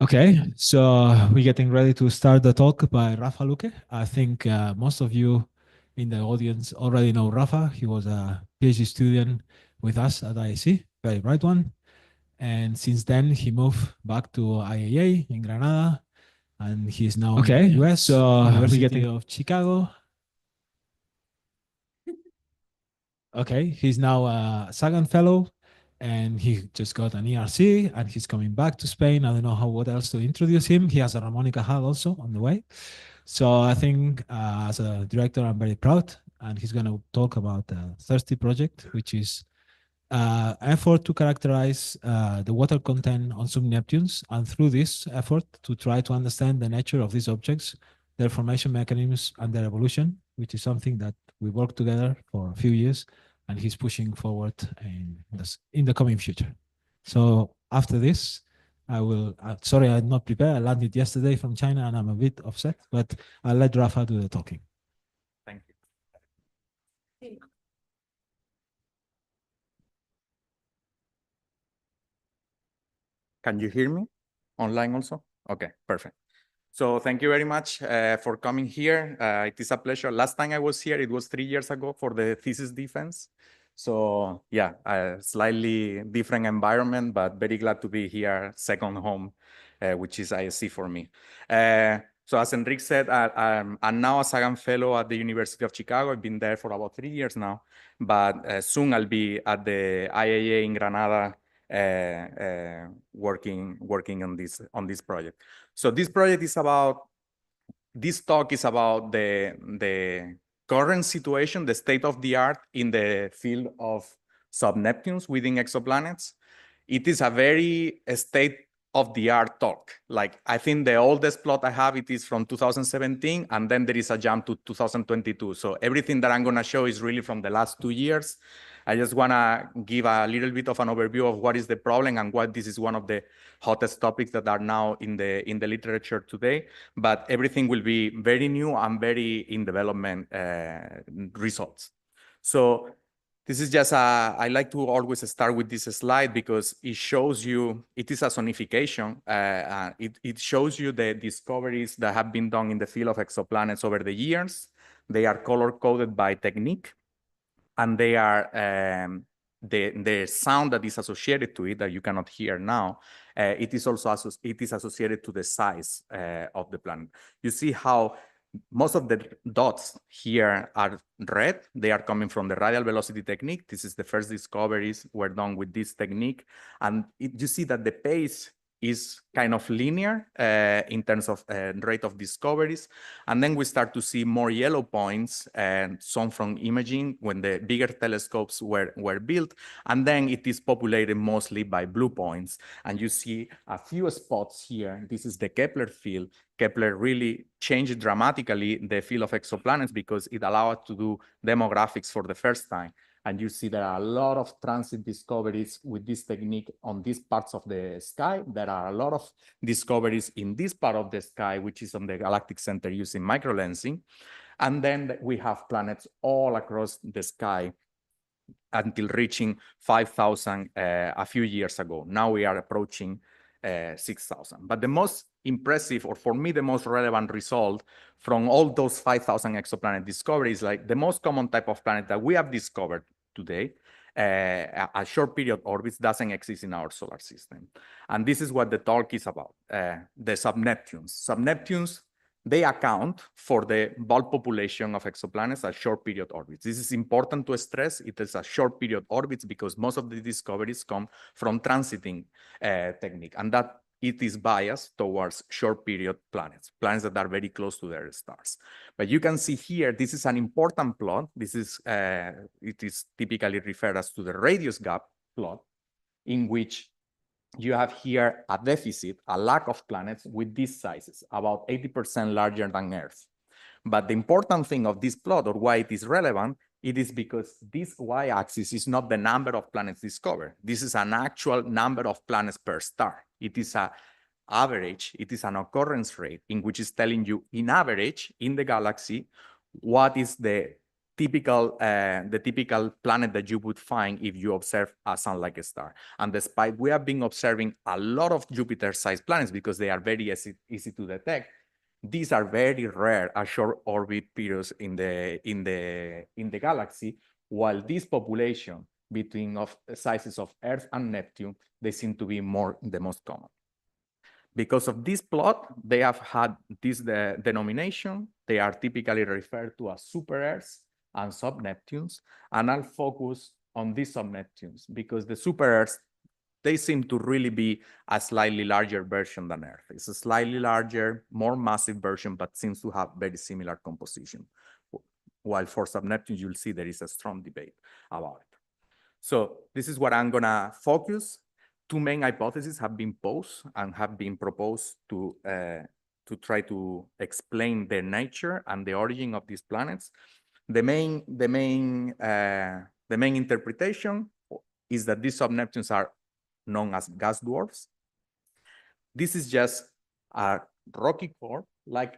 Okay, so we're getting ready to start the talk by Rafa Luque. I think most of you in the audience already know Rafa. He was a PhD student with us at IAC, very bright one. And since then, he moved back to IAA in Granada, and he's now in the US, so University of Chicago. Okay, he's now a Sagan Fellow, and he just got an ERC, and he's coming back to Spain. I don't know what else to introduce him. He has a harmonica hat also on the way. So I think as a director, I'm very proud, and he's going to talk about the THIRSTEE project, which is effort to characterize the water content on sub-Neptunes, and through this effort to try to understand the nature of these objects, their formation mechanisms, and their evolution, which is something that we worked together for a few years, and he's pushing forward in the coming future. So after this, I will, sorry, I'm not prepared. I landed yesterday from China and I'm a bit upset, but I'll let Rafa do the talking. Thank you. Can you hear me online also? Okay, perfect. So thank you very much for coming here. It is a pleasure. Last time I was here, it was 3 years ago for the thesis defense. So yeah, a slightly different environment, but very glad to be here, second home, which is ISC for me. So as Enrique said, I'm now a Sagan Fellow at the University of Chicago. I've been there for about 3 years now, but soon I'll be at the IAA in Granada working on this project. So this project is about, this talk is about the current situation, the state of the art in the field of sub-Neptunes within exoplanets. It is a very state of the art talk. Like, I think the oldest plot I have, it is from 2017, and then there is a jump to 2022. So everything that I'm gonna show is really from the last 2 years. I just wanna give a little bit of an overview of what is the problem and why this is one of the hottest topics that are now in the literature today. But everything will be very new and very in development results. So this is just I like to always start with this slide because it shows you, it is a sonification. It shows you the discoveries that have been done in the field of exoplanets over the years. They are color-coded by technique, and they are the sound that is associated to it that you cannot hear now. It is also associated to the size of the planet. You see how most of the dots here are red. They are coming from the radial velocity technique. This is the first discoveries were done with this technique. And you see that the pace is kind of linear in terms of rate of discoveries. And then we start to see more yellow points, and some from imaging when the bigger telescopes were built. And then it is populated mostly by blue points. And you see a few spots here. This is the Kepler field. Kepler really changed dramatically the field of exoplanets because it allowed us to do demographics for the first time. And you see there are a lot of transit discoveries with this technique on these parts of the sky. There are a lot of discoveries in this part of the sky, which is on the galactic center using microlensing. And then we have planets all across the sky until reaching 5,000 a few years ago. Now we are approaching 6,000. But the most impressive, or for me, the most relevant result from all those 5,000 exoplanet discoveries, like the most common type of planet that we have discovered today, a short period orbits doesn't exist in our solar system. And this is what the talk is about, the sub-Neptunes. Sub-Neptunes, they account for the bulk population of exoplanets at short period orbits. This is important to stress. It is a short period orbits because most of the discoveries come from transiting technique, and that it is biased towards short period planets that are very close to their stars. But you can see here, this is an important plot. This is, it is typically referred as to the radius gap plot, in which you have here a deficit, a lack of planets with these sizes, about 80% larger than Earth. But the important thing of this plot, or why it is relevant, it is because this y-axis is not the number of planets discovered. This is an actual number of planets per star. It is an average, it is an occurrence rate in which is telling you, in average, in the galaxy, what is the the typical planet that you would find if you observe a sun-like star. And despite we have been observing a lot of Jupiter-sized planets because they are very easy to detect, these are very rare at short orbit periods in the galaxy, while this population between of sizes of Earth and Neptune, they seem to be the most common. Because of this plot, they have had this denomination. They are typically referred to as super-Earths and sub-Neptunes, and I'll focus on these sub-Neptunes because the super-Earths, they seem to really be a slightly larger version than Earth. It's a slightly larger, more massive version, but seems to have very similar composition. While for sub-Neptunes, you'll see there is a strong debate about it. So this is what I'm gonna focus. Two main hypotheses have been posed and have been proposed to try to explain their nature and the origin of these planets. The main interpretation is that these sub-Neptunes are known as gas dwarfs. This is just a rocky core like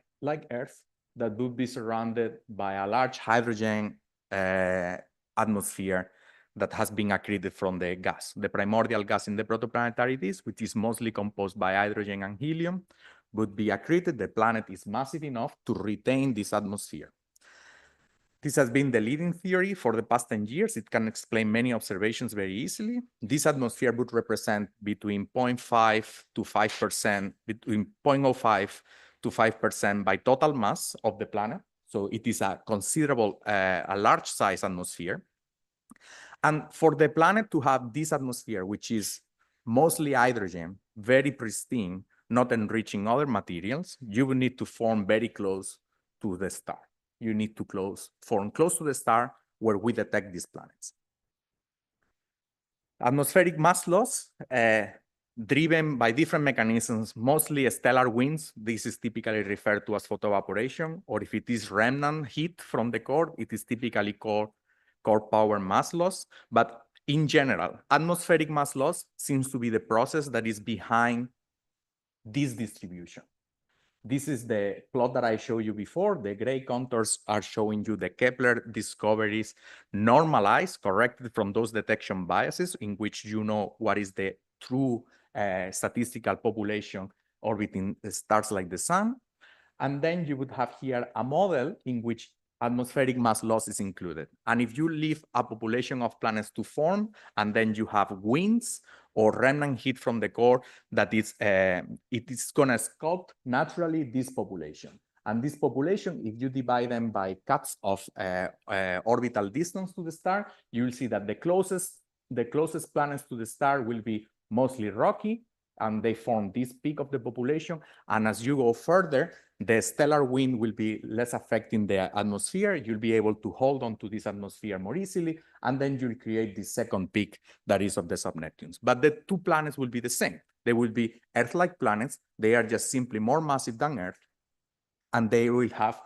Earth that would be surrounded by a large hydrogen atmosphere that has been accreted from the gas, the primordial gas in the protoplanetary disk, which is mostly composed by hydrogen and helium, would be accreted. The planet is massive enough to retain this atmosphere. This has been the leading theory for the past 10 years. It can explain many observations very easily. This atmosphere would represent between 0.5 to 5%, between 0.05 to 5% by total mass of the planet. So it is a considerable, a large size atmosphere. And for the planet to have this atmosphere, which is mostly hydrogen, very pristine, not enriching other materials, you will need to form very close to the star. You need to form close to the star where we detect these planets. Atmospheric mass loss, driven by different mechanisms, mostly stellar winds. This is typically referred to as photoevaporation, or if it is remnant heat from the core, it is typically core power mass loss. But in general, atmospheric mass loss seems to be the process that is behind this distribution. This is the plot that I showed you before. The gray contours are showing you the Kepler discoveries normalized, corrected from those detection biases in which you know what is the true statistical population orbiting stars like the sun. And then you would have here a model in which atmospheric mass loss is included. And if you leave a population of planets to form, and then you have winds or remnant heat from the core, that is, it is gonna sculpt naturally this population. And this population, if you divide them by cuts of orbital distance to the star, you will see that the closest planets to the star will be mostly rocky, and they form this peak of the population. And as you go further, the stellar wind will be less affecting the atmosphere. You'll be able to hold on to this atmosphere more easily, and then you'll create this second peak that is of the sub-Neptunes. But the two planets will be the same. They will be Earth-like planets. They are just simply more massive than Earth, and they will have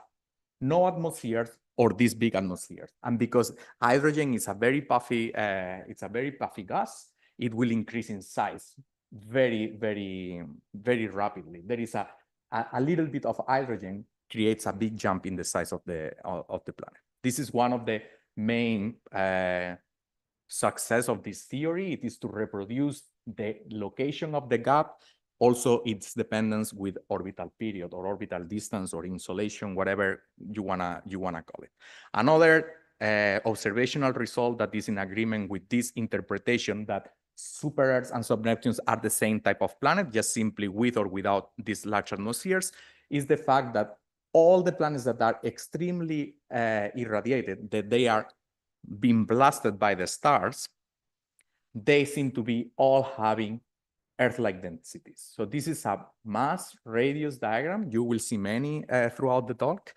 no atmospheres or these big atmospheres. And because hydrogen is a very puffy, gas, it will increase in size very, very, very rapidly. There is a little bit of hydrogen creates a big jump in the size of the planet. This is one of the main success of this theory. It is to reproduce the location of the gap, also its dependence with orbital period or orbital distance or insolation, whatever you wanna call it. Another observational result that is in agreement with this interpretation that super-Earths and sub-Neptunes are the same type of planet, just simply with or without these large atmospheres, is the fact that all the planets that are extremely irradiated, that they are being blasted by the stars, they seem to be all having Earth-like densities. So this is a mass radius diagram. You will see many throughout the talk.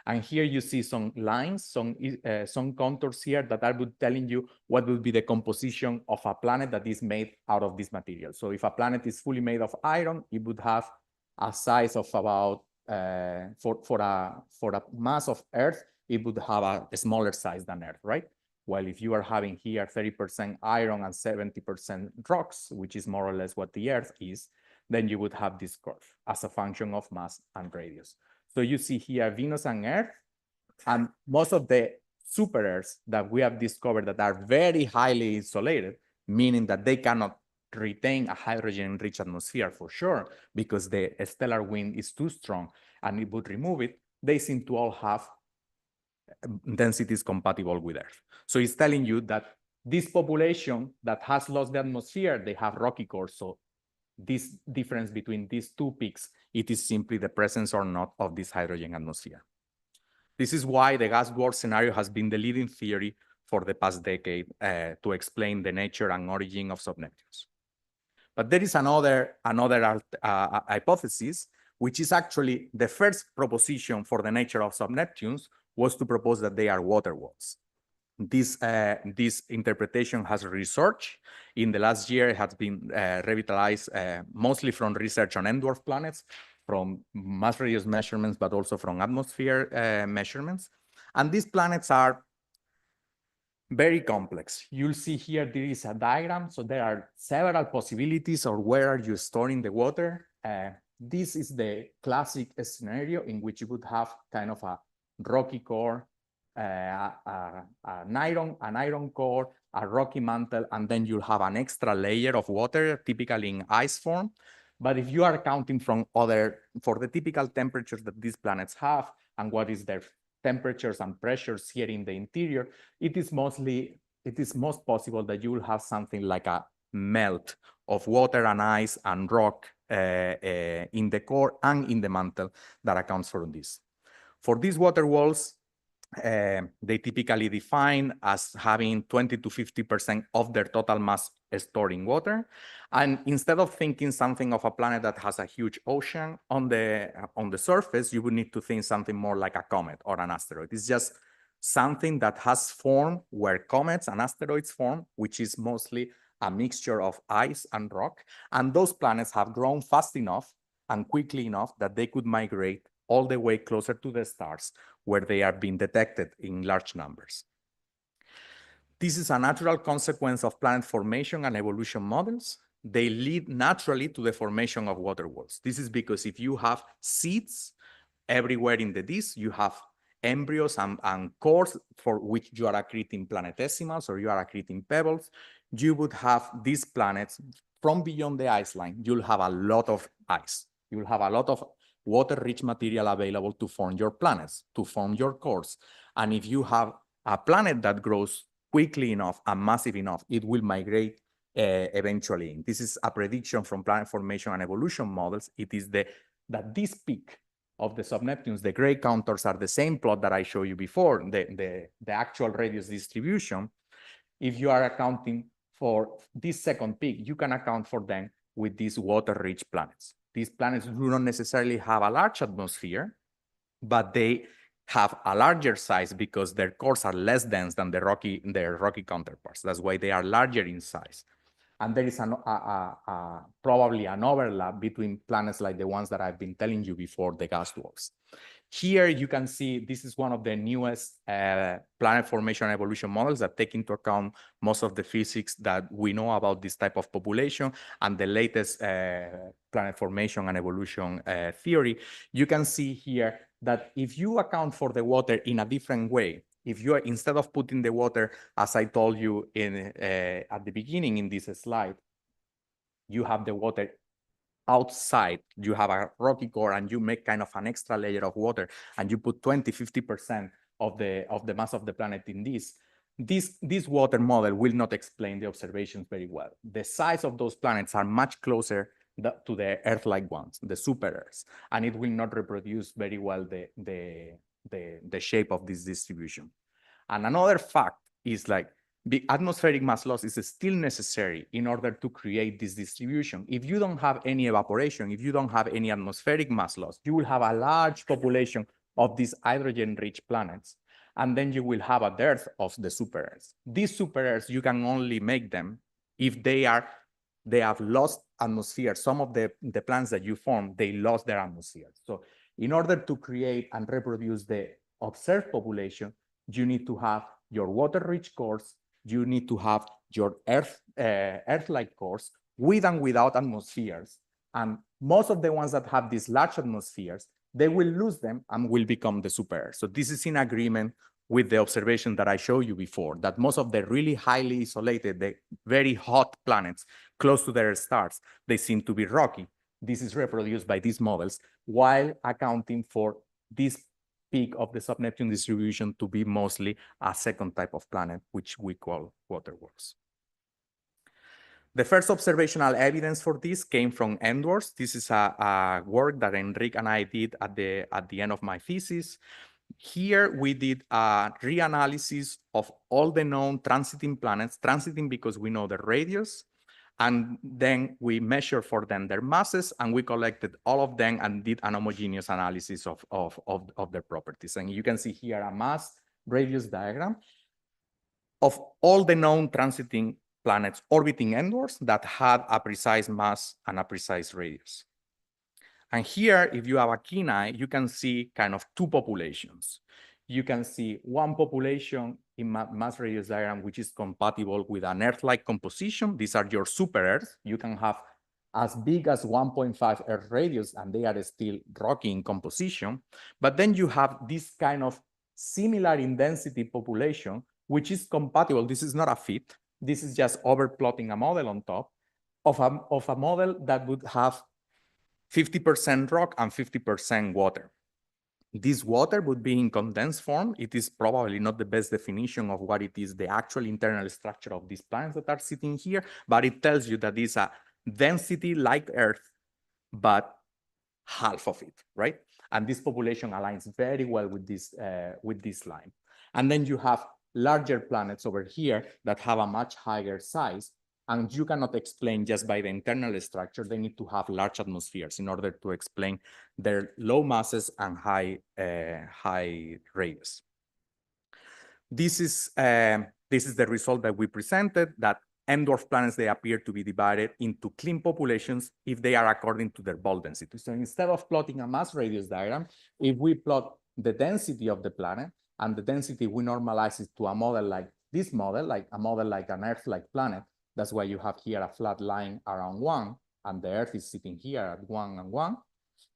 And here you see some lines, some contours here that I would telling you what would be the composition of a planet that is made out of this material. So if a planet is fully made of iron, it would have a size of about, for a mass of Earth, it would have a smaller size than Earth, right? While if you are having here 30% iron and 70% rocks, which is more or less what the Earth is, then you would have this curve as a function of mass and radius. So you see here Venus and Earth, and most of the super Earths that we have discovered that are very highly insulated, meaning that they cannot retain a hydrogen-rich atmosphere for sure, because the stellar wind is too strong and it would remove it, they seem to all have densities compatible with Earth. So it's telling you that this population that has lost the atmosphere, they have rocky cores. So this difference between these two peaks, it is simply the presence or not of this hydrogen atmosphere. This is why the gas dwarf scenario has been the leading theory for the past decade to explain the nature and origin of sub-Neptunes. But there is another hypothesis, which is actually the first proposition for the nature of sub-Neptunes was to propose that they are water walls. This interpretation has research. In the last year, it has been revitalized mostly from research on M-dwarf planets, from mass radius measurements, but also from atmosphere measurements. And these planets are very complex. You'll see here, there is a diagram. So there are several possibilities of where are you storing the water. This is the classic scenario in which you would have kind of a rocky core, an iron core, a rocky mantle, and then you'll have an extra layer of water, typically in ice form. But if you are counting for the typical temperatures that these planets have and what is their temperatures and pressures here in the interior, it is most possible that you will have something like a melt of water and ice and rock in the core and in the mantle that accounts for this. For these water walls, they typically define as having 20 to 50% of their total mass stored in water. And instead of thinking something of a planet that has a huge ocean on the surface, you would need to think something more like a comet or an asteroid. It's just something that has formed where comets and asteroids form, which is mostly a mixture of ice and rock. And those planets have grown fast enough and quickly enough that they could migrate all the way closer to the stars, where they are being detected in large numbers. This is a natural consequence of planet formation and evolution models. They lead naturally to the formation of water walls. This is because if you have seeds everywhere in the disk, you have embryos and cores for which you are accreting planetesimals or you are accreting pebbles, you would have these planets from beyond the ice line. You'll have a lot of ice. You'll have a lot of water-rich material available to form your planets, to form your cores. And if you have a planet that grows quickly enough and massive enough, it will migrate eventually. This is a prediction from planet formation and evolution models. It is that this peak of the sub-Neptunes, the gray contours are the same plot that I showed you before, the actual radius distribution. If you are accounting for this second peak, you can account for them with these water-rich planets. These planets do not necessarily have a large atmosphere, but they have a larger size because their cores are less dense than their rocky counterparts. That's why they are larger in size. And there is probably an overlap between planets like the ones that I've been telling you before, the gas dwarfs. Here you can see this is one of the newest planet formation and evolution models that take into account most of the physics that we know about this type of population and the latest planet formation and evolution theory. You can see here that if you account for the water in a different way, if you are, instead of putting the water, as I told you at the beginning in this slide, you have the water outside, you have a rocky core and you make kind of an extra layer of water and you put 20, 50% of the mass of the planet in this water model will not explain the observations very well. The size of those planets are much closer to the Earth-like ones, the super Earths, and it will not reproduce very well the shape of this distribution. And another fact is like the atmospheric mass loss is still necessary in order to create this distribution. If you don't have any evaporation, if you don't have any atmospheric mass loss, you will have a large population of these hydrogen-rich planets, and then you will have a dearth of the super Earths. These super Earths, you can only make them if they have lost atmosphere. Some of the planets that you form, they lost their atmosphere. So in order to create and reproduce the observed population, you need to have your water-rich cores, you need to have your Earth-like cores with and without atmospheres. And most of the ones that have these large atmospheres, they will lose them and will become the super Earth. So this is in agreement with the observation that I showed you before, that most of the really highly isolated, the very hot planets close to their stars, they seem to be rocky. This is reproduced by these models, while accounting for this peak of the sub-Neptune distribution to be mostly a second type of planet, which we call water dwarfs. The first observational evidence for this came from dwarfs. This is a work that Enrique and I did at the end of my thesis. Here we did a reanalysis of all the known transiting planets, transiting because we know the radius, and then we measured for them their masses, and we collected all of them and did an homogeneous analysis of their properties. And you can see here a mass radius diagram of all the known transiting planets orbiting dwarfs that had a precise mass and a precise radius. And here, if you have a keen eye, you can see kind of two populations. You can see one population in mass radius diagram, which is compatible with an Earth-like composition. These are your super Earths. You can have as big as 1.5 Earth radius, and they are still rocky in composition. But then you have this kind of similar in density population, which is compatible. This is not a fit. This is just overplotting a model on top of a model that would have 50% rock and 50% water. This water would be in condensed form. It is probably not the best definition of what it is, the actual internal structure of these planets that are sitting here, but it tells you that it's a density like Earth, but half of it, right? And this population aligns very well with this line. And then you have larger planets over here that have a much higher size, and you cannot explain just by the internal structure. They need to have large atmospheres in order to explain their low masses and high radius. This is the result that we presented, that dwarf planets, they appear to be divided into clean populations if they are according to their ball density. So instead of plotting a mass radius diagram, if we plot the density of the planet, and the density we normalize it to a model like this model, like a model like an Earth-like planet. That's why you have here a flat line around 1, and the Earth is sitting here at 1 and 1.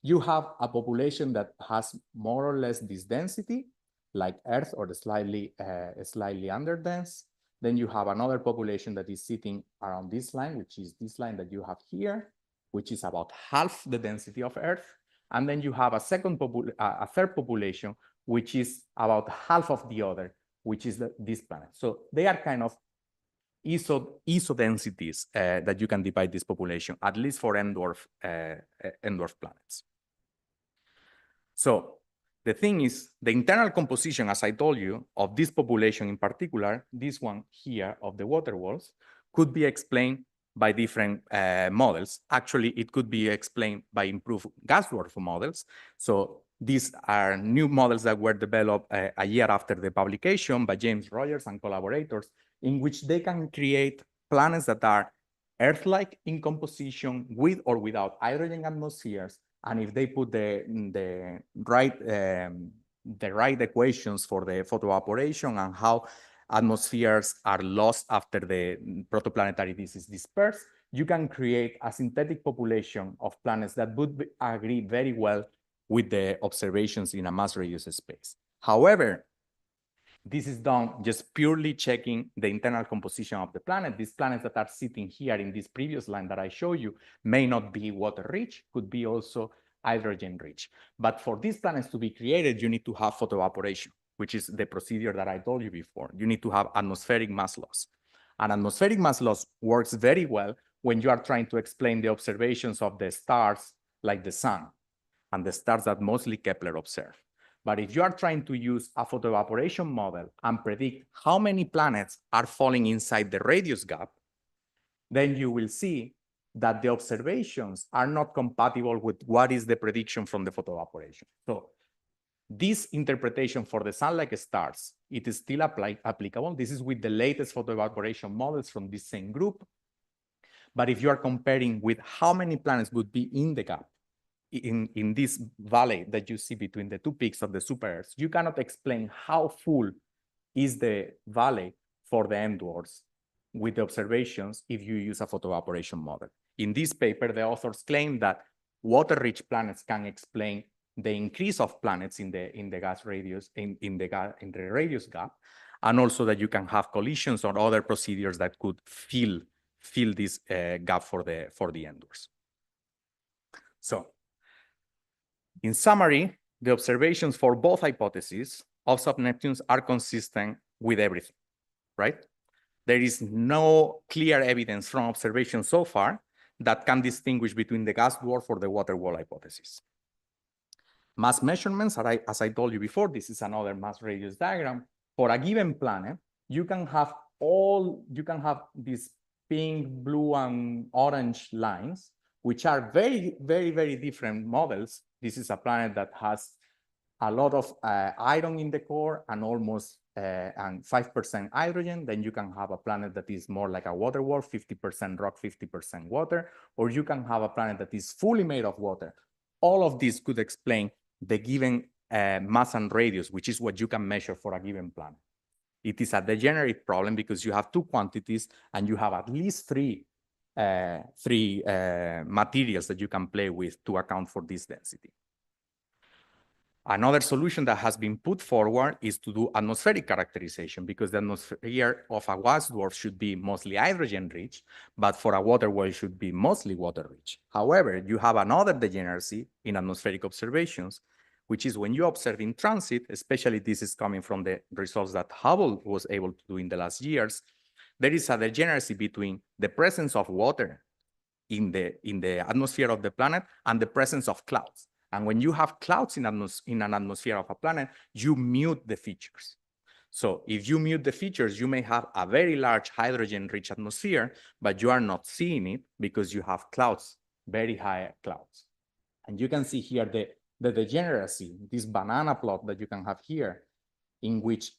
You have a population that has more or less this density, like Earth, or slightly underdense. Then you have another population that is sitting around this line, which is this line that you have here, which is about half the density of Earth. And then you have a third population, which is about half of the other, which is this planet. So they are kind of isodensities that you can divide this population, at least for dwarf planets. So the thing is, the internal composition, as I told you, of this population in particular, this one here of the water walls, could be explained by different models. Actually, it could be explained by improved gas dwarf models. So these are new models that were developed a year after the publication by James Rogers and collaborators, in which they can create planets that are Earth-like in composition with or without hydrogen atmospheres. And if they put the right equations for the photoevaporation and how atmospheres are lost after the protoplanetary disk is dispersed, you can create a synthetic population of planets that would agree very well with the observations in a mass radius space. However, this is done just purely checking the internal composition of the planet. These planets that are sitting here in this previous line that I show you may not be water-rich, could be also hydrogen-rich. But for these planets to be created, you need to have photoevaporation, which is the procedure that I told you before. You need to have atmospheric mass loss. And atmospheric mass loss works very well when you are trying to explain the observations of the stars like the sun and the stars that mostly Kepler observed. But if you are trying to use a photoevaporation model and predict how many planets are falling inside the radius gap, then you will see that the observations are not compatible with what is the prediction from the photoevaporation. So this interpretation for the sun-like stars, it is still applicable. This is with the latest photoevaporation models from this same group. But if you are comparing with how many planets would be in the gap, in this valley that you see between the two peaks of the super Earths, you cannot explain how full is the valley for the dwarfs with the observations if you use a photoevaporation model. In this paper, the authors claim that water-rich planets can explain the increase of planets in the gas radius, in the radius gap, and also that you can have collisions or other procedures that could fill this gap for the enders. So, in summary, the observations for both hypotheses of sub-Neptunes are consistent with everything, right? There is no clear evidence from observation so far that can distinguish between the gas dwarf or the water wall hypothesis. Mass measurements, as I told you before, this is another mass radius diagram. For a given planet, you can have these pink, blue, and orange lines, which are very, very, very different models. This is a planet that has a lot of iron in the core and almost and 5% hydrogen. Then you can have a planet that is more like a water wall, 50% rock, 50% water, or you can have a planet that is fully made of water. All of this could explain the given mass and radius, which is what you can measure for a given planet. It is a degenerate problem because you have two quantities and you have at least three materials that you can play with to account for this density. Another solution that has been put forward is to do atmospheric characterization, because the atmosphere of a gas dwarf should be mostly hydrogen-rich, but for a water wall should be mostly water-rich. However, you have another degeneracy in atmospheric observations, which is when you observe in transit, especially this is coming from the results that Hubble was able to do in the last years, there is a degeneracy between the presence of water in the atmosphere of the planet and the presence of clouds. And when you have clouds in an atmosphere of a planet, you mute the features. So if you mute the features, you may have a very large hydrogen-rich atmosphere, but you are not seeing it because you have clouds, very high clouds. And you can see here the degeneracy, this banana plot that you can have here, in which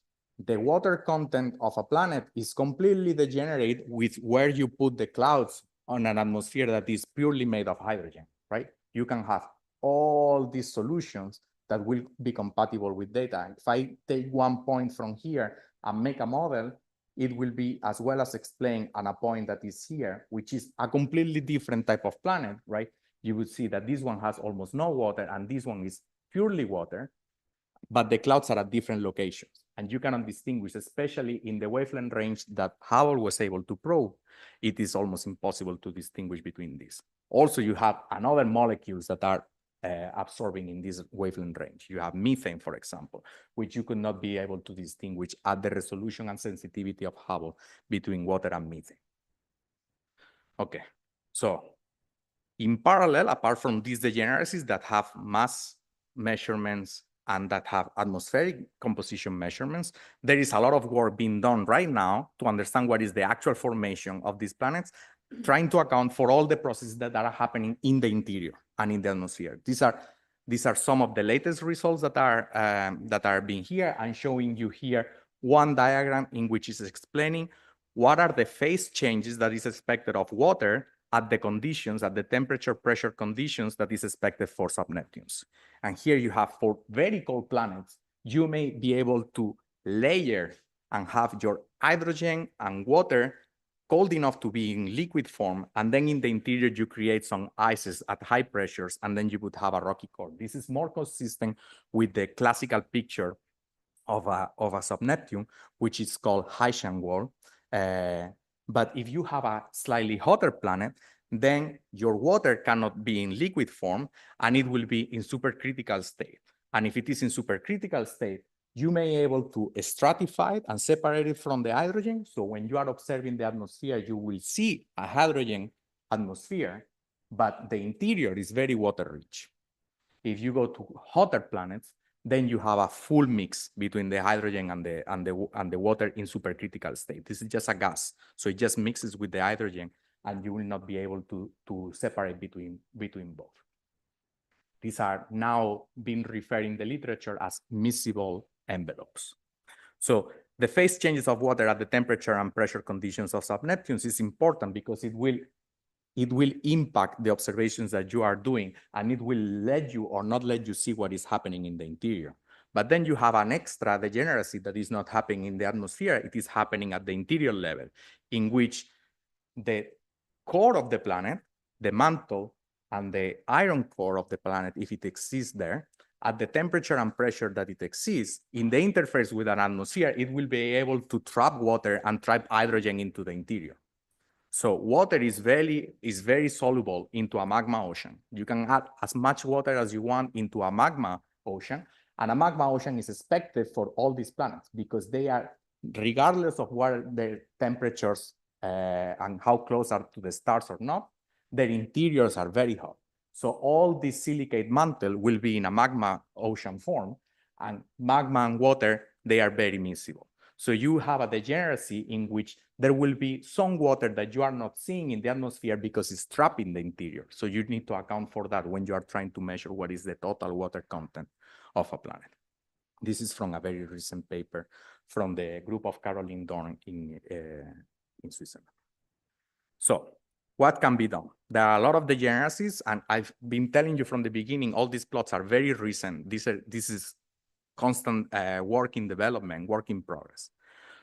the water content of a planet is completely degenerate with where you put the clouds on an atmosphere that is purely made of hydrogen, right? You can have all these solutions that will be compatible with data. If I take one point from here and make a model, it will be as well as explained on a point that is here, which is a completely different type of planet, right? You would see that this one has almost no water and this one is purely water, but the clouds are at different locations. And you cannot distinguish, especially in the wavelength range that Hubble was able to probe, it is almost impossible to distinguish between these. Also, you have another molecules that are absorbing in this wavelength range. You have methane, for example, which you could not be able to distinguish at the resolution and sensitivity of Hubble between water and methane. Okay, so in parallel, apart from these degeneracies that have mass measurements and that have atmospheric composition measurements, there is a lot of work being done right now to understand what is the actual formation of these planets, trying to account for all the processes that are happening in the interior and in the atmosphere. These are some of the latest results that are being here. I'm showing you here one diagram in which is explaining what are the phase changes that is expected of water at the conditions, at the temperature pressure conditions that is expected for sub-Neptunes. And here you have, for very cold planets, you may be able to layer and have your hydrogen and water cold enough to be in liquid form, and then in the interior you create some ices at high pressures, and then you would have a rocky core. This is more consistent with the classical picture of a sub-Neptune, which is called Hycean wall. But if you have a slightly hotter planet, then your water cannot be in liquid form, and it will be in supercritical state. And if it is in supercritical state, you may be able to stratify it and separate it from the hydrogen. So when you are observing the atmosphere, you will see a hydrogen atmosphere, but the interior is very water-rich. If you go to hotter planets, then you have a full mix between the hydrogen and the water in supercritical state. This is just a gas, so it just mixes with the hydrogen, and you will not be able to separate between both. These are now being referred in the literature as miscible envelopes. So the phase changes of water at the temperature and pressure conditions of sub-Neptunes is important because it will impact the observations that you are doing, and it will let you or not let you see what is happening in the interior. But then you have an extra degeneracy that is not happening in the atmosphere. It is happening at the interior level, in which the core of the planet, the mantle, and the iron core of the planet, if it exists there, at the temperature and pressure that it exists, in the interface with an atmosphere, it will be able to trap water and trap hydrogen into the interior. So water is very soluble into a magma ocean. You can add as much water as you want into a magma ocean, and a magma ocean is expected for all these planets because they are, regardless of what their temperatures and how close are to the stars or not, their interiors are very hot. So all this silicate mantle will be in a magma ocean form, and magma and water, they are very miscible. So you have a degeneracy in which there will be some water that you are not seeing in the atmosphere because it's trapped in the interior. So you need to account for that when you are trying to measure what is the total water content of a planet. This is from a very recent paper from the group of Caroline Dorn in Switzerland. So what can be done? There are a lot of degeneracies, and I've been telling you from the beginning, all these plots are very recent. This is constant work in development, work in progress.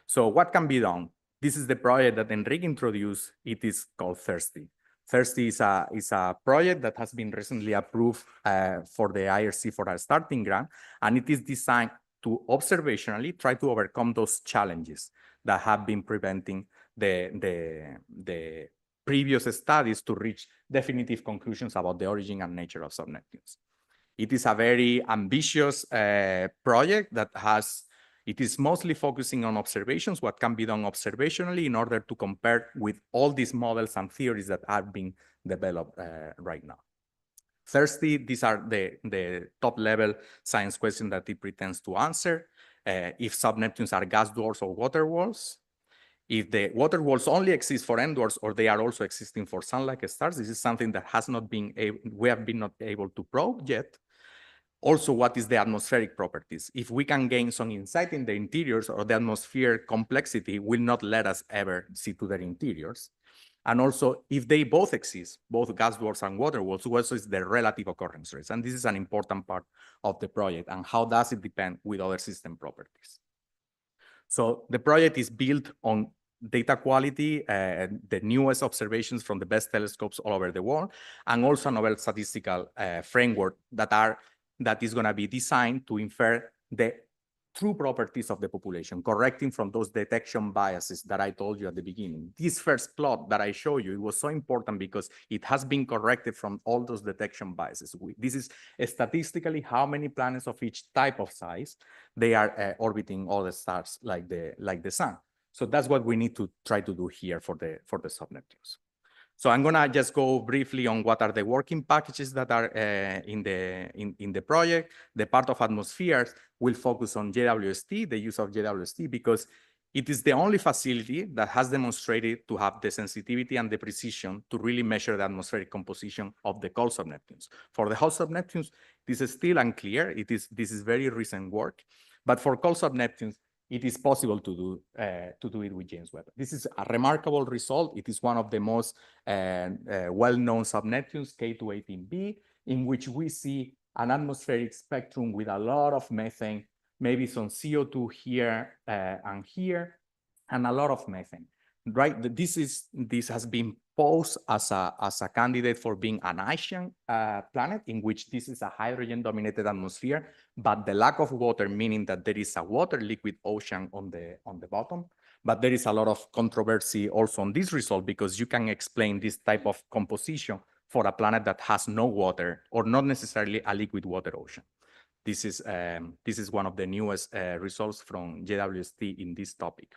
So what can be done? This is the project that Enrique introduced. It is called THIRSTEE. THIRSTEE is a project that has been recently approved for the IRC for a starting grant, and it is designed to observationally try to overcome those challenges that have been preventing the previous studies to reach definitive conclusions about the origin and nature of sub-Neptunes. It is a very ambitious project that it is mostly focusing on observations, what can be done observationally in order to compare with all these models and theories that are being developed right now. THIRSTEE, these are the top level science questions that it pretends to answer. If sub-Neptunes are gas dwarfs or water worlds, if the water worlds only exist for M dwarfs or they are also existing for sun-like stars, this is something that we have been not able to probe yet. Also, what is the atmospheric properties? If we can gain some insight in the interiors, or the atmosphere complexity will not let us ever see to their interiors. And also, if they both exist, both gas dwarfs and water worlds, what is the relative occurrence rates? And this is an important part of the project, and how does it depend with other system properties? So the project is built on data quality, the newest observations from the best telescopes all over the world, and also a novel statistical framework that is going to be designed to infer the true properties of the population, correcting from those detection biases that I told you at the beginning. This first plot that I show you, it was so important because it has been corrected from all those detection biases. This is statistically how many planets of each type of size they are orbiting all the stars like the sun. So that's what we need to try to do here for the sub-Neptunes. So I'm gonna just go briefly on what are the working packages that are in the project. The part of atmospheres will focus on JWST, the use of JWST, because it is the only facility that has demonstrated to have the sensitivity and the precision to really measure the atmospheric composition of the cold sub-Neptunes. For the hot sub-Neptunes, this is still unclear. This is very recent work, but for cold sub-Neptunes, it is possible to do it with James Webb. This is a remarkable result. It is one of the most well-known sub-Neptunes, K218b, in which we see an atmospheric spectrum with a lot of methane, maybe some CO2 here and here, and a lot of methane. Right? This has been posed as a candidate for being an Hycean planet, in which this is a hydrogen-dominated atmosphere, but the lack of water, meaning that there is a water liquid ocean on the bottom. But there is a lot of controversy also on this result, because you can explain this type of composition for a planet that has no water, or not necessarily a liquid water ocean. This is one of the newest results from JWST in this topic.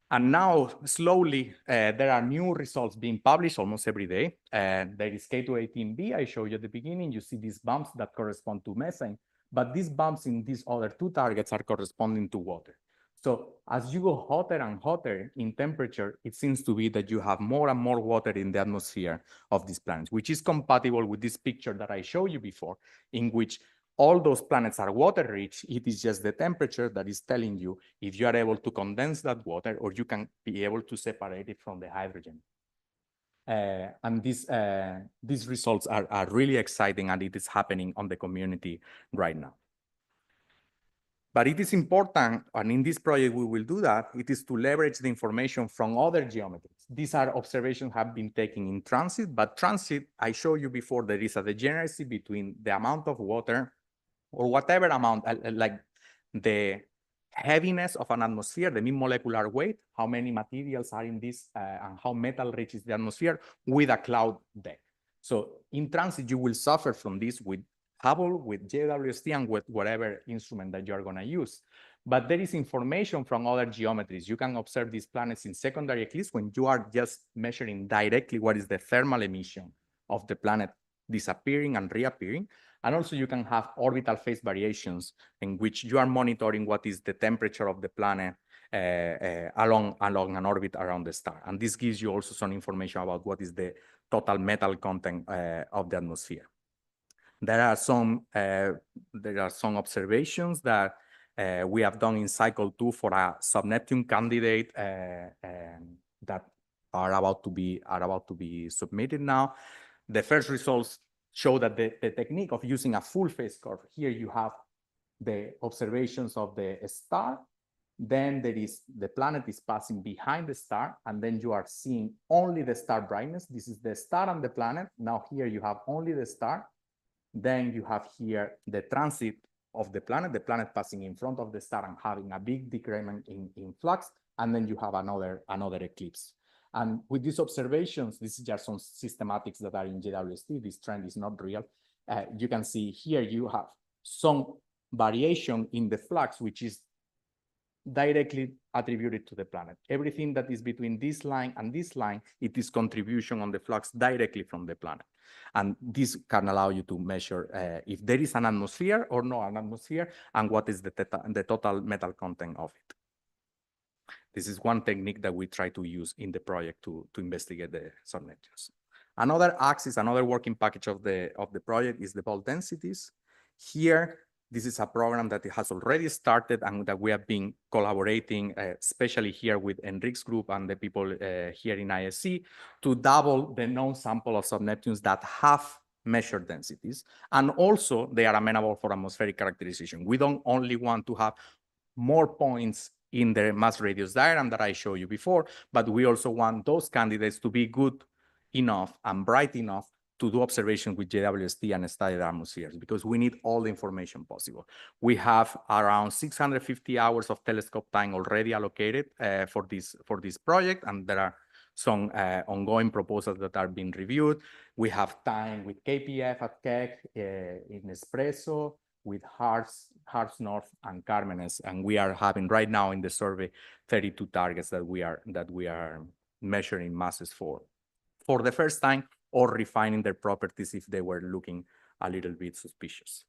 And now, slowly, there are new results being published almost every day. There is K218b, I showed you at the beginning. You see these bumps that correspond to methane, but these bumps in these other two targets are corresponding to water. So as you go hotter and hotter in temperature, it seems to be that you have more and more water in the atmosphere of these planets, which is compatible with this picture that I showed you before, in which all those planets are water rich. It is just the temperature that is telling you if you are able to condense that water, or you can be able to separate it from the hydrogen. And these results are really exciting, and it is happening on the community right now. But it is important, and in this project we will do that, it is to leverage the information from other geometries. These are observations have been taken in transit, but transit, I showed you before, there is a degeneracy between the amount of water or whatever amount, like the heaviness of an atmosphere, the mean molecular weight, how many materials are in this, and how metal rich is the atmosphere with a cloud deck. So in transit, you will suffer from this with Hubble, with JWST, and with whatever instrument that you're going to use. But there is information from other geometries. You can observe these planets in secondary eclipse when you are just measuring directly what is the thermal emission of the planet disappearing and reappearing. And also you can have orbital phase variations in which you are monitoring what is the temperature of the planet along an orbit around the star. And this gives you also some information about what is the total metal content of the atmosphere. There are some observations that we have done in cycle 2 for a sub-Neptune candidate that are about to be submitted now. The first results show that the technique of using a full phase curve, here you have the observations of the star, then there is the planet is passing behind the star, and then you are seeing only the star brightness. This is the star and the planet. Now here you have only the star. Then you have here the transit of the planet passing in front of the star and having a big decrement in flux, and then you have another eclipse. And with these observations, this is just some systematics that are in JWST. This trend is not real. You can see here you have some variation in the flux, which is directly attributed to the planet. Everything that is between this line and this line, it is contribution on the flux directly from the planet. And this can allow you to measure if there is an atmosphere or not an atmosphere, and what is the total metal content of it. This is one technique that we try to use in the project to investigate the sub-Neptunes. Another axis, another working package of the project is the bulk densities. Here, this is a program that has already started and that we have been collaborating, especially here with Enric's group and the people here in ISC, to double the known sample of sub-Neptunes that have measured densities. And also, they are amenable for atmospheric characterization. We don't only want to have more points in the mass radius diagram that I showed you before, but we also want those candidates to be good enough and bright enough to do observation with JWST and study the atmospheres, because we need all the information possible. We have around 650 hours of telescope time already allocated for this project, and there are some ongoing proposals that are being reviewed. We have time with KPF at Keck, in Espresso, with Hartz North and Carmenes, and we are having right now in the survey 32 targets that we are measuring masses for the first time, or refining their properties if they were looking a little bit suspicious.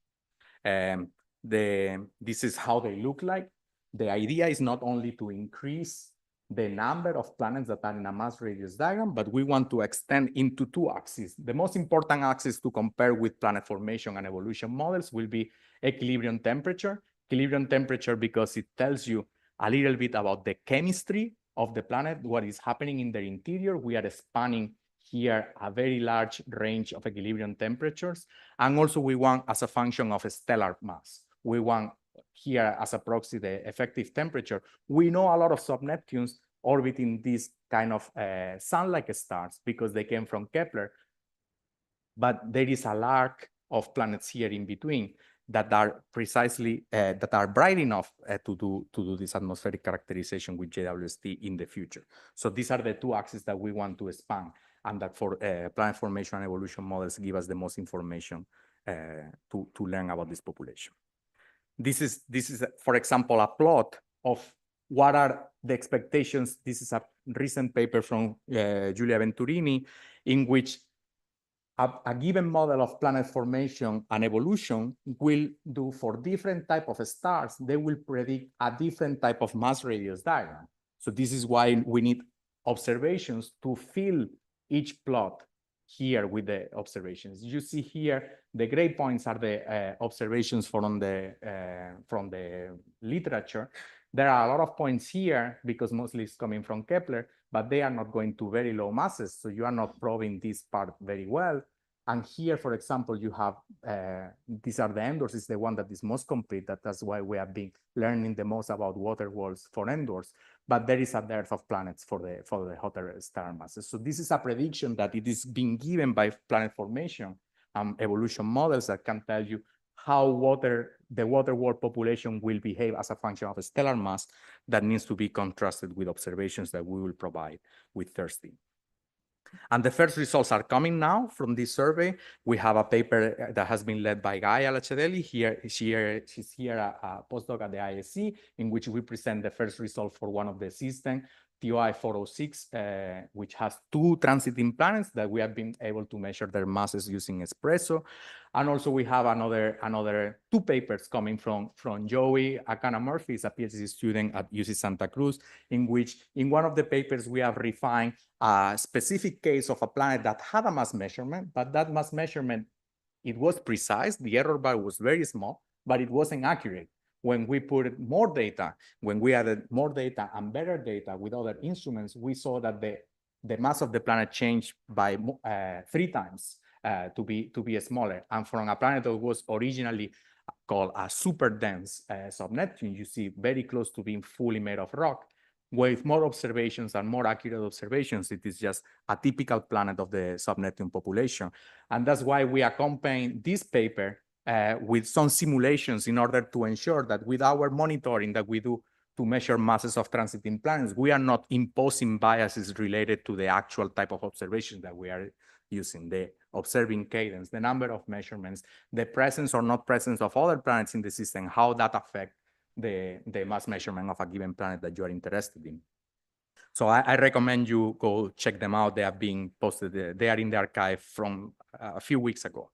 This is how they look like. The idea is not only to increase the number of planets that are in a mass radius diagram, but we want to extend into two axes. The most important axis to compare with planet formation and evolution models will be equilibrium temperature. Equilibrium temperature because it tells you a little bit about the chemistry of the planet, what is happening in the interior. We are spanning here a very large range of equilibrium temperatures. And also we want, as a function of a stellar mass, we want here as a proxy the effective temperature. We know a lot of sub-Neptunes orbiting these kind of sun-like stars because they came from Kepler, but there is a lack of planets here in between that are precisely that are bright enough to do this atmospheric characterization with JWST in the future. So these are the two axes that we want to expand, and that for planet formation and evolution models give us the most information to learn about this population. This is, for example, a plot of what are the expectations. This is a recent paper from Giulia Venturini, in which a given model of planet formation and evolution will do for different type of stars, they will predict a different type of mass radius diagram. So this is why we need observations to fill each plot here with the observations. You see here, the gray points are the observations from the literature. There are a lot of points here because mostly it's coming from Kepler, but they are not going to very low masses. So you are not probing this part very well. And here, for example, you have, these are the Endors, is the one that is most complete. That's why we have been learning the most about water walls for Endors. But there is a dearth of planets for the hotter star masses. So this is a prediction that it is being given by planet formation evolution models that can tell you how water the water world population will behave as a function of a stellar mass that needs to be contrasted with observations that we will provide with THIRSTEE. And the first results are coming now from this survey. We have a paper that has been led by Gaia Lacedelli. She's here a postdoc at the ISC, in which we present the first result for one of the systems, TOI 406, which has 2 transiting planets that we have been able to measure their masses using espresso. And also we have another 2 papers coming from Joey Akana Murphy, is a PhD student at UC Santa Cruz, in which in one of the papers we have refined a specific case of a planet that had a mass measurement, but that mass measurement, it was precise, the error bar was very small, but it wasn't accurate. When we put more data, when we added more data and better data with other instruments, we saw that the mass of the planet changed by 3 times to be smaller. And from a planet that was originally called a super dense sub-Neptune, you see very close to being fully made of rock. With more observations and more accurate observations, it is just a typical planet of the sub-Neptune population. And that's why we accompany this paper with some simulations in order to ensure that with our monitoring that we do to measure masses of transiting planets, we are not imposing biases related to the actual type of observations that we are using, the observing cadence, the number of measurements, the presence or not presence of other planets in the system, how that affects the mass measurement of a given planet that you are interested in. So I recommend you go check them out. They are being posted. They are in the archive from a few weeks ago.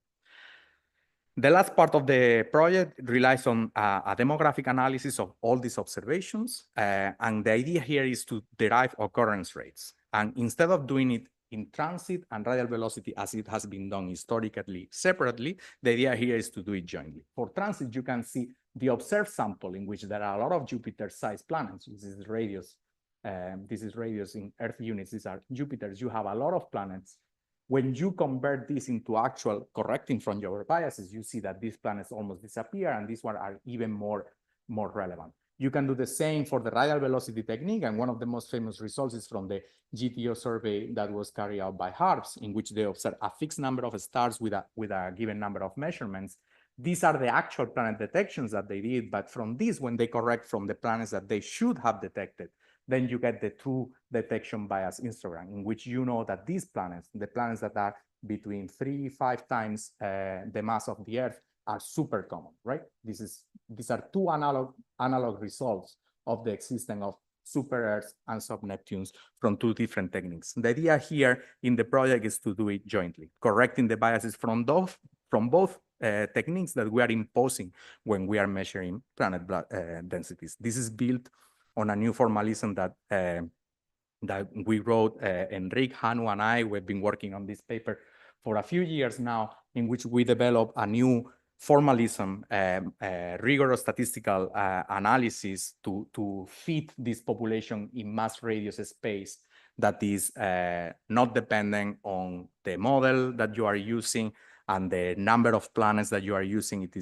The last part of the project relies on a demographic analysis of all these observations. And the idea here is to derive occurrence rates. And instead of doing it in transit and radial velocity as it has been done historically separately, the idea here is to do it jointly. For transit, you can see the observed sample in which there are a lot of Jupiter-sized planets. This is radius. This is radius in Earth units. These are Jupiters. You have a lot of planets. When you convert this into actual correcting from your biases, you see that these planets almost disappear, and these ones are even more relevant. You can do the same for the radial velocity technique, and one of the most famous results is from the GTO survey that was carried out by HARPS, in which they observed a fixed number of stars with a given number of measurements. These are the actual planet detections that they did, but from this, when they correct from the planets that they should have detected, then you get the true detection bias histogram, in which you know that these planets, the planets that are between 3-5 times the mass of the Earth, are super common, right? These are 2 analog results of the existence of super Earths and sub-Neptunes from 2 different techniques. The idea here in the project is to do it jointly, correcting the biases from both techniques that we are imposing when we are measuring planet densities. This is built on a new formalism that we wrote, Enrique, Hanu, and I. We've been working on this paper for a few years now, in which we develop a new formalism, rigorous statistical analysis to fit this population in mass radius space that is not dependent on the model that you are using and the number of planets that you are using. It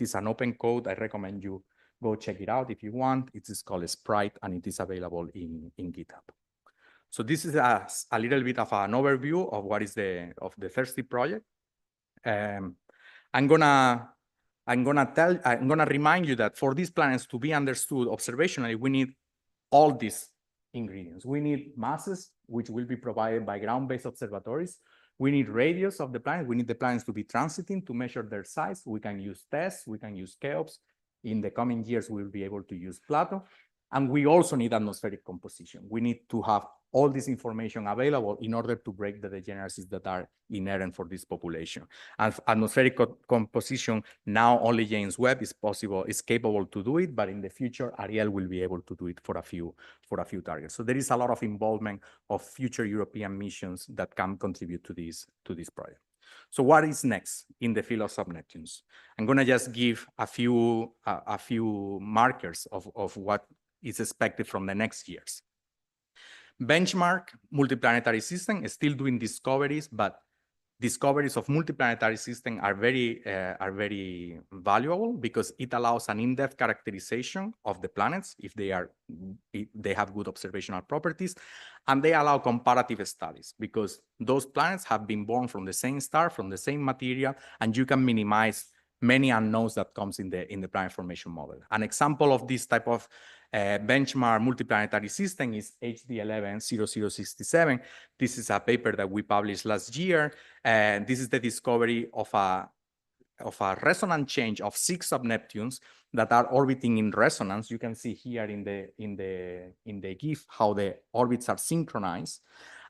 is an open code. I recommend you go check it out if you want. It is called Sprite, and it is available in GitHub. So this is a little bit of an overview of what is the THIRSTEE project. I'm gonna remind you that for these planets to be understood observationally, we need all these ingredients. We need masses, which will be provided by ground-based observatories. We need radius of the planet. We need the planets to be transiting to measure their size. We can use TESS. We can use Cheops. In the coming years, we'll be able to use Plato. And we also need atmospheric composition. We need to have all this information available in order to break the degeneracies that are inherent for this population. And atmospheric composition, now only James Webb is capable to do it, but in the future, Ariel will be able to do it for a few targets. So there is a lot of involvement of future European missions that can contribute to this project. So what is next in the field of sub-Neptunes? I'm going to just give a few markers of what is expected from the next years. Benchmark multiplanetary system is still doing discoveries, but discoveries of multiplanetary system are very valuable because it allows an in-depth characterization of the planets if they have good observational properties, and they allow comparative studies because those planets have been born from the same star, from the same material, and you can minimize many unknowns that comes in the planet formation model. An example of this type of benchmark multiplanetary system is HD 110067. This is a paper that we published last year, and this is the discovery of a resonant change of 6 sub-Neptunes that are orbiting in resonance. You can see here in the GIF how the orbits are synchronized,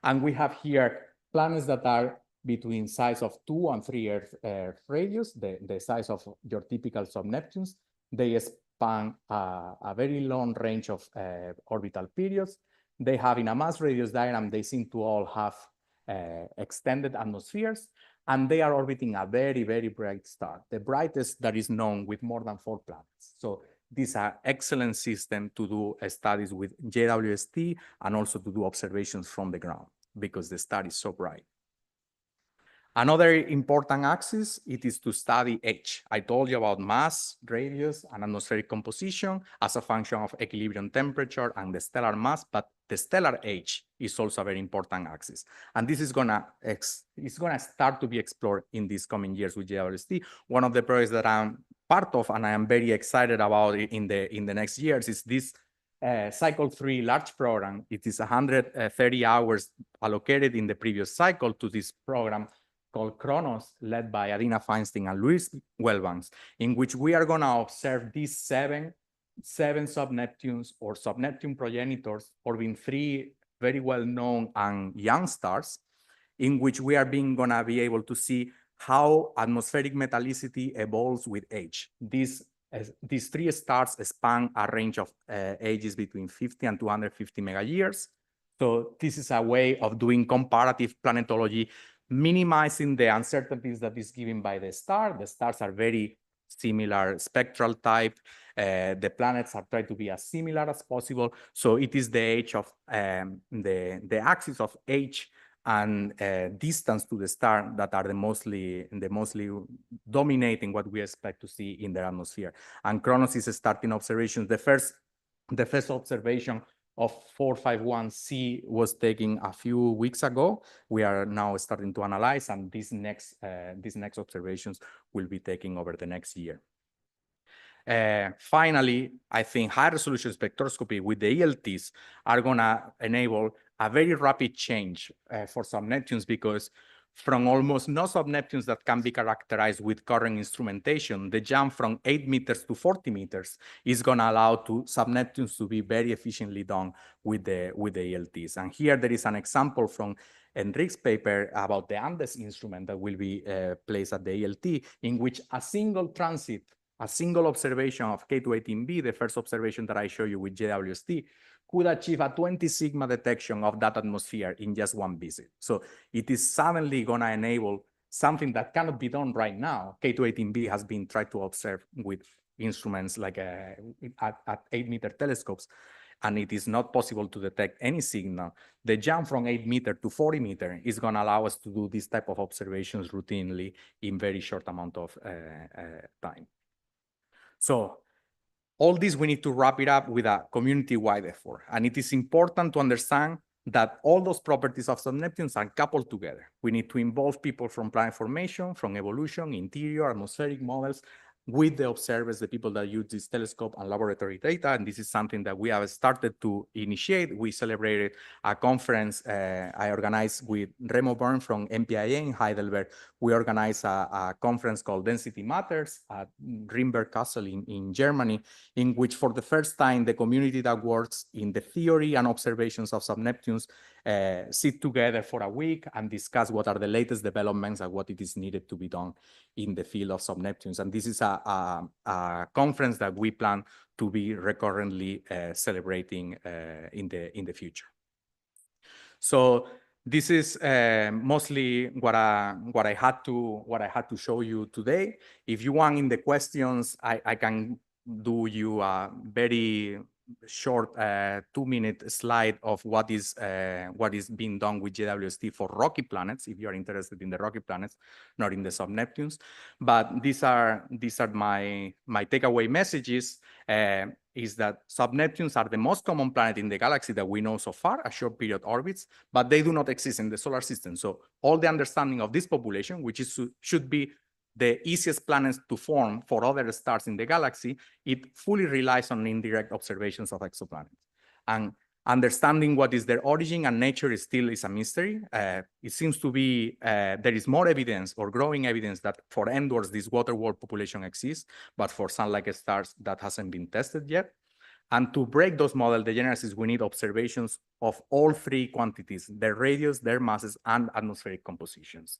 and we have here planets that are between size of 2 and 3 Earth radius, the size of your typical sub-Neptunes. They span a very long range of orbital periods. They have, in a mass radius diagram, they seem to all have extended atmospheres, and they are orbiting a very, very bright star, the brightest that is known, with more than 4 planets. So these are excellent systems to do studies with JWST and also to do observations from the ground because the star is so bright. Another important axis, it is to study age. I told you about mass, radius, and atmospheric composition as a function of equilibrium temperature and the stellar mass, but the stellar age is also a very important axis. And this is gonna start to be explored in these coming years with JWST. One of the projects that I'm part of and I am very excited about in the next years is this cycle 3 large program. It is 130 hours allocated in the previous cycle to this program called Kronos, led by Adina Feinstein and Luis Wellbanks, in which we are going to observe these seven sub-Neptunes or sub-Neptune progenitors orbiting 3 very well-known and young stars, in which we are going to be able to see how atmospheric metallicity evolves with age. These 3 stars span a range of ages between 50 and 250 megayears. So this is a way of doing comparative planetology, minimizing the uncertainties that is given by the star. The stars are very similar spectral type. The planets are trying to be as similar as possible. So it is the age of the axis of age and distance to the star that are the mostly dominating what we expect to see in the atmosphere. And Kronos is starting observations. The first observation of 451c was taken a few weeks ago. We are now starting to analyze, and these next observations will be taken over the next year. Finally, I think high resolution spectroscopy with the ELTs are gonna enable a very rapid change for sub-Neptunes, because from almost no sub-Neptunes that can be characterized with current instrumentation, the jump from 8 meters to 40 meters is going to allow sub-Neptunes to be very efficiently done with the ELTs. And here there is an example from Enrique's paper about the Andes instrument that will be placed at the ELT, in which a single transit, a single observation of K218b, the first observation that I show you with JWST, could achieve a 20 sigma detection of that atmosphere in just one visit. So it is suddenly going to enable something that cannot be done right now. K218b has been tried to observe with instruments like at 8-meter telescopes, and it is not possible to detect any signal. The jump from 8 meter to 40 meter is going to allow us to do this type of observations routinely in very short amount of time. So all this, we need to wrap it up with a community-wide effort. And it is important to understand that all those properties of sub-Neptunes are coupled together. We need to involve people from planet formation, from evolution, interior, atmospheric models, with the observers, the people that use this telescope and laboratory data. And this is something that we have started to initiate. We celebrated a conference I organized with Remo Bern from MPIA in Heidelberg. We organized a conference called Density Matters at Rimberg Castle in Germany, in which for the first time, the community that works in the theory and observations of sub-Neptunes sit together for a week and discuss what are the latest developments and what it is needed to be done in the field of sub-Neptunes. And this is a conference that we plan to be recurrently celebrating in the future. So this is mostly what I had to show you today. If you want, in the questions, I can do you a very short 2-minute slide of what is being done with JWST for rocky planets, if you are interested in the rocky planets, not in the sub-Neptunes. But these are my takeaway messages. Is that sub-Neptunes are the most common planet in the galaxy that we know so far, a short period orbits, but they do not exist in the solar system. So all the understanding of this population, which should be the easiest planets to form for other stars in the galaxy, it fully relies on indirect observations of exoplanets. And understanding what is their origin and nature is still a mystery. It seems to be there is more evidence or growing evidence that for N-dwarfs, this water world population exists, but for sun-like stars, that hasn't been tested yet. And to break those model degeneracies, we need observations of all three quantities, their radius, their masses, and atmospheric compositions.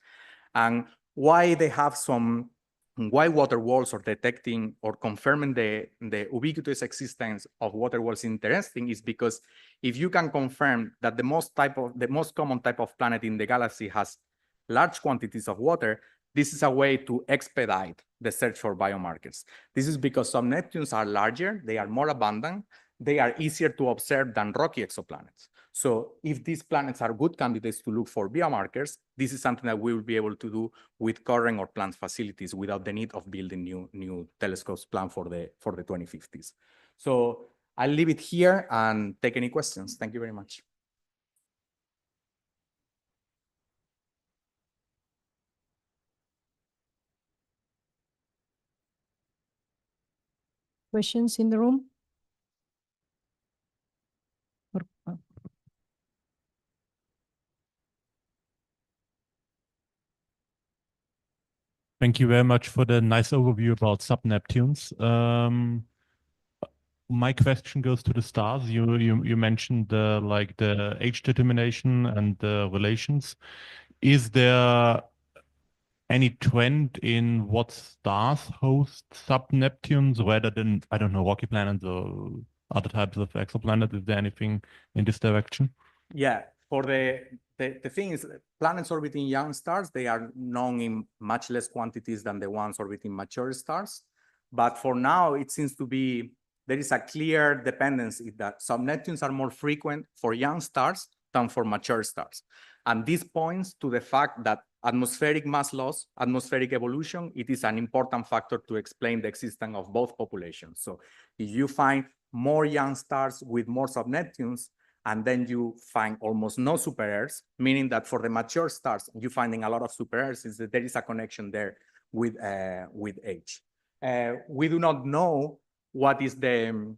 And why they have some, why water worlds or detecting or confirming the ubiquitous existence of water worlds interesting is because if you can confirm that the most common type of planet in the galaxy has large quantities of water, this is a way to expedite the search for biomarkers. This is because sub-Neptunes are larger, they are more abundant, they are easier to observe than rocky exoplanets. So if these planets are good candidates to look for biomarkers, this is something that we will be able to do with current or planned facilities without the need of building new telescopes planned for the 2050s. So I'll leave it here and take any questions. Thank you very much. Questions in the room? Thank you very much for the nice overview about sub-Neptunes. My question goes to the stars. You mentioned like the age determination and the relations. Is there any trend in what stars host sub-Neptunes rather than, I don't know, rocky planets or other types of exoplanets? Is there anything in this direction? Yeah, for the thing is, planets orbiting young stars, they are known in much less quantities than the ones orbiting mature stars. But for now, it seems to be, there is a clear dependency that sub-Neptunes are more frequent for young stars than for mature stars. And this points to the fact that atmospheric mass loss, atmospheric evolution, it is an important factor to explain the existence of both populations. So if you find more young stars with more sub-Neptunes, and then you find almost no super-Earths, meaning that for the mature stars, you're finding a lot of super-Earths, is that there is a connection there with age. We do not know what is the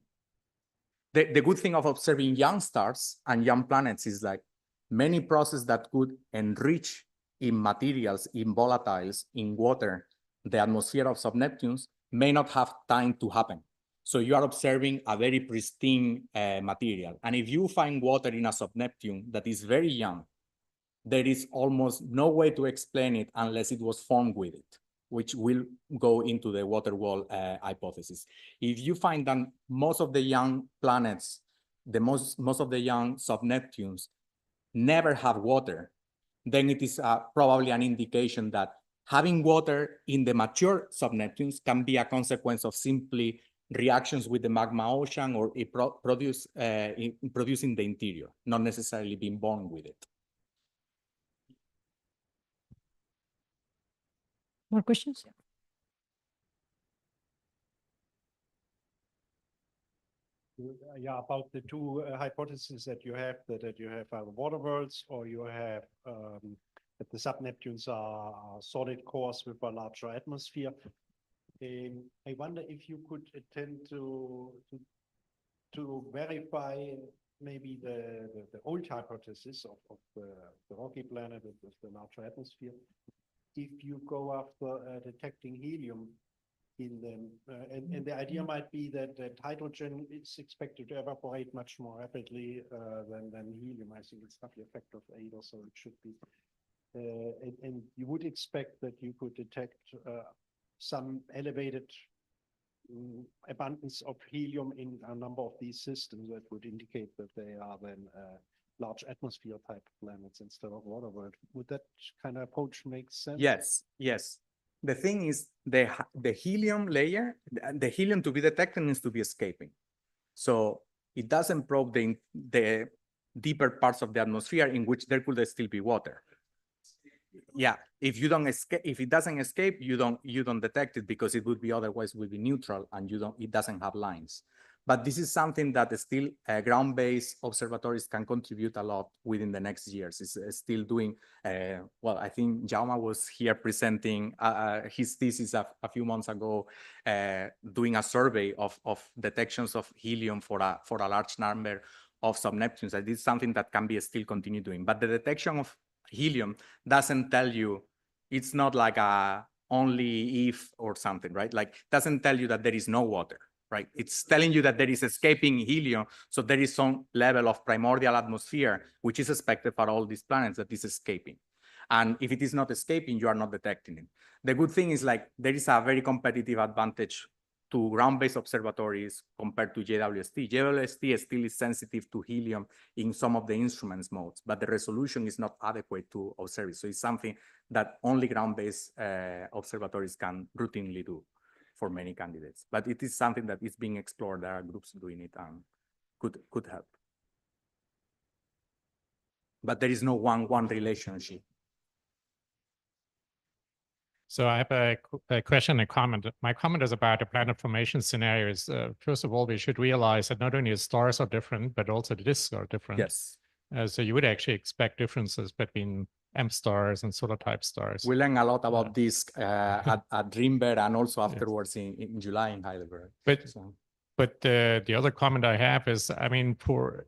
good thing of observing young stars and young planets is like many processes that could enrich in materials, in volatiles, in water, the atmosphere of sub-Neptunes may not have time to happen. So you are observing a very pristine material. And if you find water in a sub-Neptune that is very young, there is almost no way to explain it unless it was formed with it, which will go into the water wall hypothesis. If you find that most of the young planets, most of the young sub-Neptunes never have water, then it is probably an indication that having water in the mature sub-Neptunes can be a consequence of simply reactions with the magma ocean or producing the interior, not necessarily being born with it. More questions? Yeah, about the two hypotheses that you have, that you have water worlds, or you have that the sub-Neptunes are solid cores with a larger atmosphere. I wonder if you could attempt to verify maybe the old hypothesis of the rocky planet with the larger atmosphere. If you go after detecting helium in them, and the idea might be that hydrogen is expected to evaporate much more rapidly than helium. I think it's roughly a factor of 8 or so. It should be, and you would expect that you could detect some elevated abundance of helium in a number of these systems that would indicate that they are then large atmosphere type planets instead of water world. Would that kind of approach make sense? Yes, yes. The thing is, the helium layer, the helium to be detected needs to be escaping. So it doesn't probe the deeper parts of the atmosphere in which there could still be water. Yeah, if you don't escape, if it doesn't escape, you don't detect it because it would be otherwise would be neutral and it doesn't have lines. But this is something that still ground-based observatories can contribute a lot within the next years. It's still doing, well, I think Jaume was here presenting his thesis a few months ago, doing a survey of detections of helium for a large number of sub-Neptunes. That is something that can be still continue doing. But the detection of helium doesn't tell you, it's not like a only if or something, right? Like, doesn't tell you that there is no water. Right? It's telling you that there is escaping helium. So there is some level of primordial atmosphere, which is expected for all these planets that is escaping. And if it is not escaping, you are not detecting it. The good thing is like, there is a very competitive advantage to ground-based observatories compared to JWST. JWST still is sensitive to helium in some of the instruments modes, but the resolution is not adequate to observe it. So it's something that only ground-based observatories can routinely do for many candidates, but it is something that is being explored. There are groups doing it and could help. But there is no one relationship. So I have a question and comment. My comment is about the planet formation scenarios. First of all, we should realize that not only the stars are different, but also the disks are different. Yes. So you would actually expect differences between M stars and solar type stars. We learned a lot about this at Dreamberg and also afterwards in July in Heidelberg. But the other comment I have is, I mean,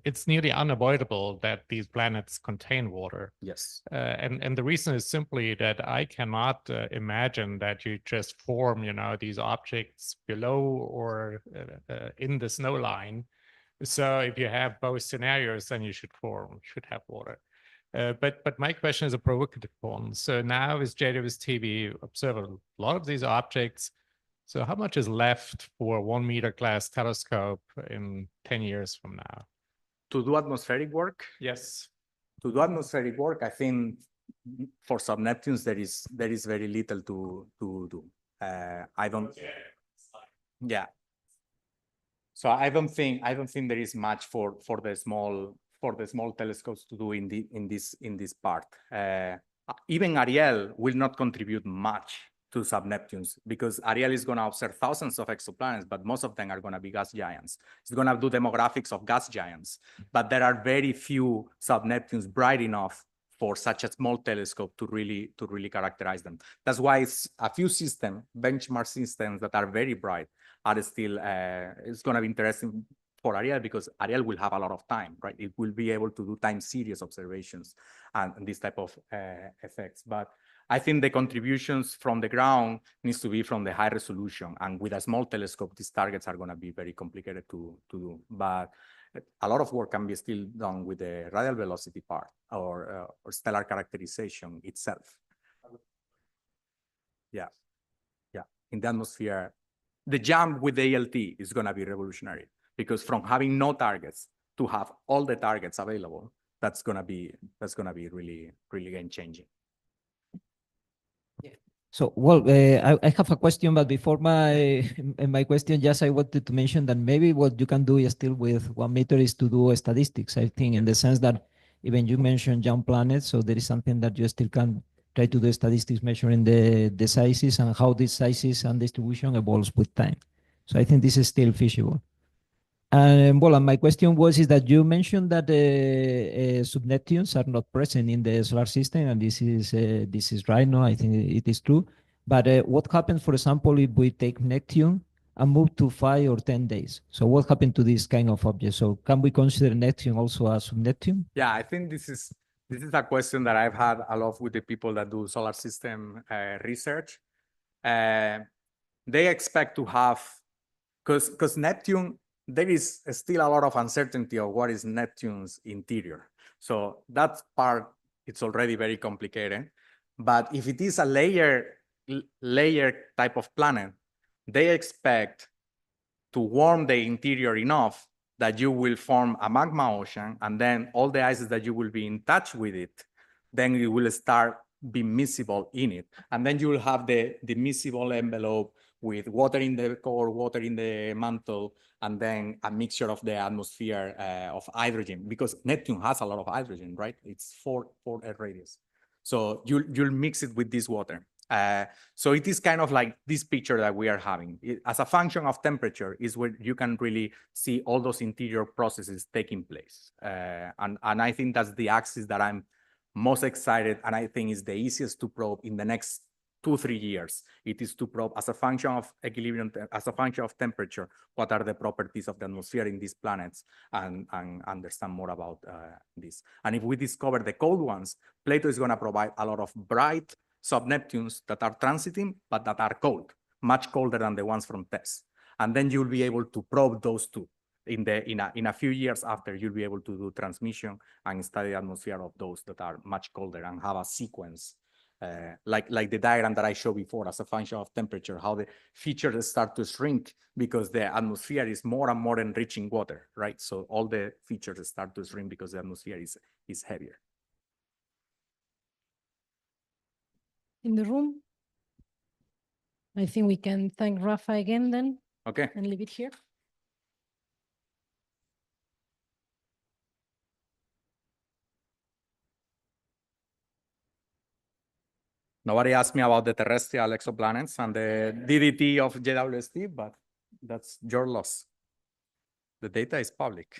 it's nearly unavoidable that these planets contain water. Yes. And the reason is simply that I cannot imagine that you just form, these objects below or in the snow line. So if you have both scenarios, then you should have water. But my question is a provocative one. So now with JWST, we observe a lot of these objects. So how much is left for a 1 meter class telescope in 10 years from now? To do atmospheric work? Yes. To do atmospheric work, I think for sub-Neptunes, there is very little to do. I don't. Yeah. So I don't think there is much for the small telescopes to do in this part. Even Ariel will not contribute much to sub-Neptunes because Ariel is going to observe thousands of exoplanets, but most of them are going to be gas giants. It's going to do demographics of gas giants, but there are very few sub-Neptunes bright enough for such a small telescope to really characterize them. That's why it's a few benchmark systems that are very bright are still, it's going to be interesting for Ariel because Ariel will have a lot of time, right? It will be able to do time series observations and this type of effects. But I think the contributions from the ground needs to be from the high resolution. And with a small telescope, these targets are going to be very complicated to do. But a lot of work can be still done with the radial velocity part or stellar characterization itself. Yeah. In the atmosphere, the jump with the ALT is going to be revolutionary because from having no targets to have all the targets available, that's going to be really game changing. So, well, I have a question, but before my question, just I wanted to mention that maybe what you can do is still with 1 meter is to do statistics, I think, in the sense that even you mentioned young planets, so there is something that you still can try to do statistics measuring the sizes and how these sizes and distribution evolves with time. So I think this is still feasible. And well, and my question is that you mentioned that sub-Neptunes are not present in the solar system, and this is right. No, I think it is true. But what happens, for example, if we take Neptune and move to 5 or 10 days? So what happened to this kind of object? So can we consider Neptune also a sub-Neptune? Yeah, I think this is a question that I've had a lot with the people that do solar system research. They expect to have, because Neptune, there is still a lot of uncertainty of what is Neptune's interior. So that part, it's already very complicated. But if it is a layer type of planet, they expect to warm the interior enough that you will form a magma ocean, and then all the ices that you will be in touch with it, then you will start being miscible in it. And then you will have the miscible envelope with water in the core, water in the mantle, and then a mixture of the atmosphere of hydrogen, because Neptune has a lot of hydrogen, right? It's 4 Earth radius. So you'll mix it with this water. So it is kind of like this picture that we are having. As a function of temperature is where you can really see all those interior processes taking place. And I think that's the axis that I'm most excited, and I think is the easiest to probe in the next 2-3 years. It is to probe as a function of equilibrium, as a function of temperature, what are the properties of the atmosphere in these planets, and understand more about this. And if we discover the cold ones, Plato is going to provide a lot of bright sub-Neptunes that are transiting, but that are cold, much colder than the ones from TESS. And then you'll be able to probe those two. In a few years after, you'll be able to do transmission and study the atmosphere of those that are much colder and have a sequence, like the diagram that I showed before, as a function of temperature, how the features start to shrink because the atmosphere is more and more enriching water, right? So all the features start to shrink because the atmosphere is heavier. In the room? I think we can thank Rafa again then Okay. and leave it here. Nobody asked me about the terrestrial exoplanets and the DDT of JWST, but that's your loss. The data is public.